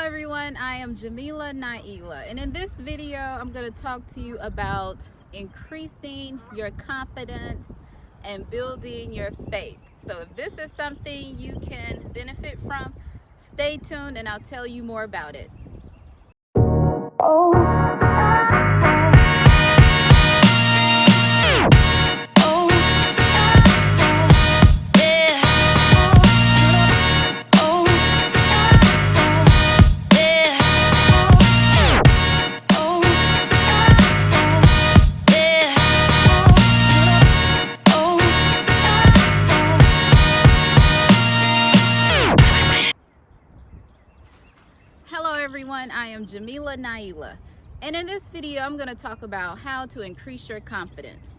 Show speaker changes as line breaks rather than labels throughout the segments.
everyone, I am Jamila Naila, and in this video I'm going to talk to you about increasing your confidence and building your faith. So if this is something you can benefit from, stay tuned and I'll tell you more about it. Hello everyone, I am Jamila Naila, and in this video I'm going to talk about how to increase your confidence.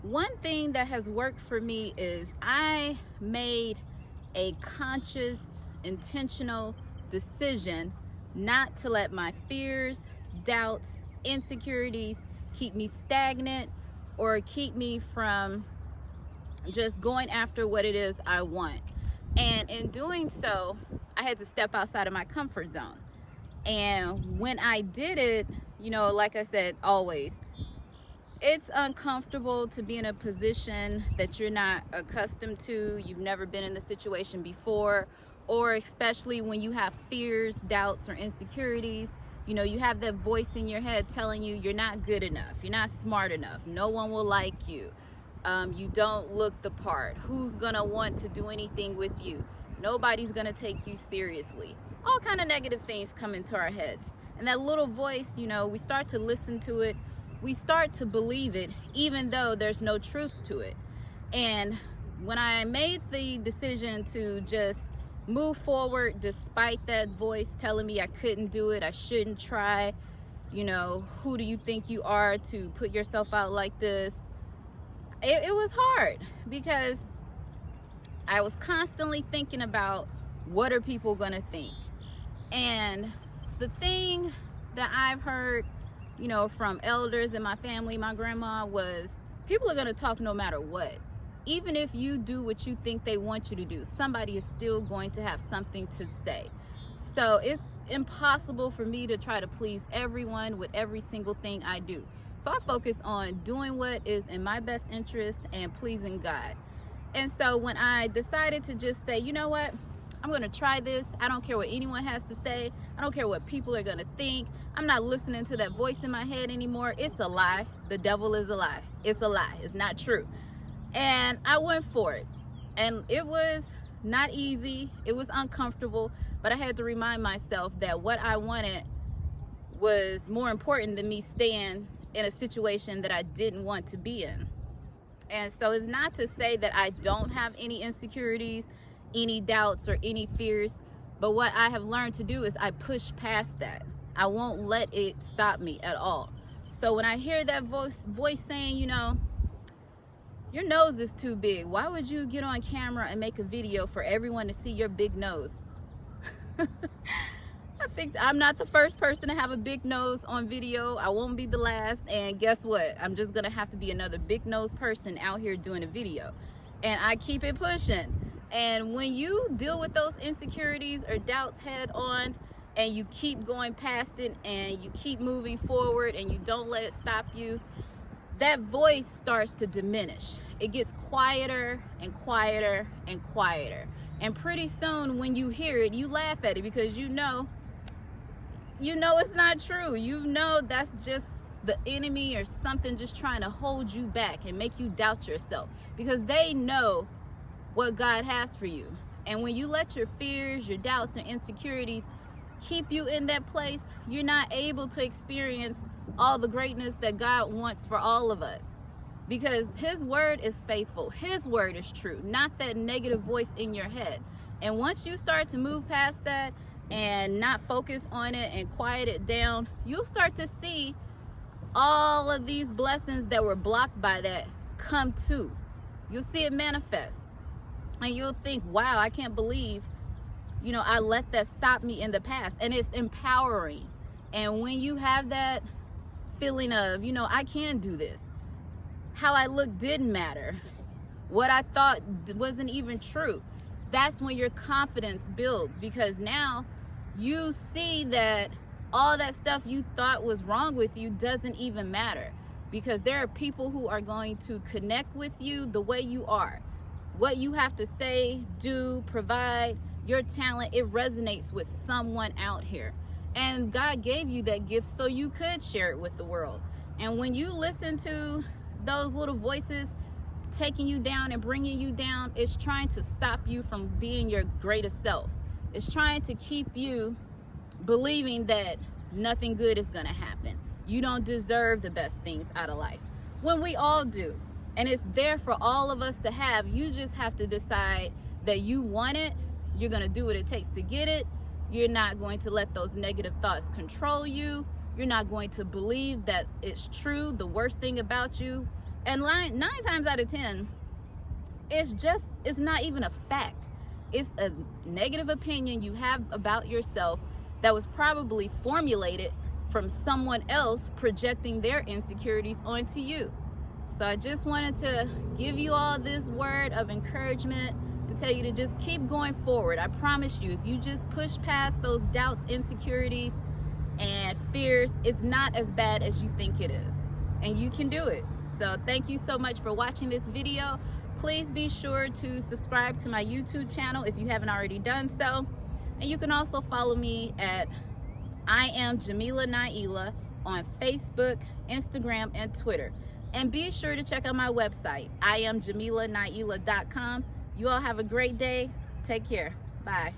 One thing that has worked for me is I made a conscious, intentional decision not to let my fears, doubts, insecurities keep me stagnant or keep me from just going after what it is I want. And in doing so, I had to step outside of my comfort zone. And when I did it, like I said, always, it's uncomfortable to be in a position that you're not accustomed to. You've never been in the situation before, or especially when you have fears, doubts, or insecurities. You have that voice in your head telling you you're not good enough, you're not smart enough, no one will like you. You don't look the part. Who's gonna want to do anything with you? Nobody's gonna take you seriously. All kind of negative things come into our heads, and that little voice, we start to listen to it, we start to believe it, even though there's no truth to it. And when I made the decision to just move forward despite that voice telling me I couldn't do it, I shouldn't try, who do you think you are to put yourself out like this? It was hard because I was constantly thinking about what are people gonna think. And the thing that I've heard, from elders in my family, my grandma, was people are gonna talk no matter what. Even if you do what you think they want you to do, somebody is still going to have something to say. So it's impossible for me to try to please everyone with every single thing I do. So I focus on doing what is in my best interest and pleasing God. And so when I decided to just say, you know what, I'm going to try this. I don't care what anyone has to say. I don't care what people are going to think. I'm not listening to that voice in my head anymore. It's a lie. The devil is a lie. It's a lie. It's not true. And I went for it. And it was not easy. It was uncomfortable. But I had to remind myself that what I wanted was more important than me staying in a situation that I didn't want to be in. And so it's not to say that I don't have any insecurities, any doubts, or any fears, but what I have learned to do is I push past that. I won't let it stop me at all. So when I hear that voice saying, your nose is too big, why would you get on camera and make a video for everyone to see your big nose? I think I'm not the first person to have a big nose on video. I won't be the last. And guess what? I'm just going to have to be another big nose person out here doing a video. And I keep it pushing. And when you deal with those insecurities or doubts head on, and you keep going past it and you keep moving forward and you don't let it stop you, that voice starts to diminish. It gets quieter and quieter and quieter. And pretty soon when you hear it, you laugh at it because you know it's not true. That's just the enemy or something just trying to hold you back and make you doubt yourself, because they know what God has for you. And when you let your fears, your doubts, and insecurities keep you in that place, you're not able to experience all the greatness that God wants for all of us, because his word is faithful. His word is true, not that negative voice in your head. And once you start to move past that and not focus on it and quiet it down, you'll start to see all of these blessings that were blocked by that come to. You'll see it manifest. And you'll think, wow, I can't believe, I let that stop me in the past. And it's empowering. And when you have that feeling of, I can do this. How I look didn't matter. What I thought wasn't even true. That's when your confidence builds, because now you see that all that stuff you thought was wrong with you doesn't even matter, because there are people who are going to connect with you the way you are. What you have to say, do, provide, your talent, it resonates with someone out here. And God gave you that gift so you could share it with the world. And when you listen to those little voices taking you down and bringing you down, it's trying to stop you from being your greatest self. It's trying to keep you believing that nothing good is going to happen. You don't deserve the best things out of life, when we all do. And it's there for all of us to have. You just have to decide that you want it. You're going to do what it takes to get it. You're not going to let those negative thoughts control you. You're not going to believe that it's true, the worst thing about you. And 9 times out of 10, it's not even a fact. It's a negative opinion you have about yourself that was probably formulated from someone else projecting their insecurities onto you. So I just wanted to give you all this word of encouragement and tell you to just keep going forward. I promise you, if you just push past those doubts, insecurities, and fears, it's not as bad as you think it is. And you can do it. So thank you so much for watching this video. Please be sure to subscribe to my YouTube channel if you haven't already done so. And you can also follow me at I am Jamila Naila on Facebook, Instagram, and Twitter. And be sure to check out my website, iamjamilanaila.com. You all have a great day. Take care. Bye.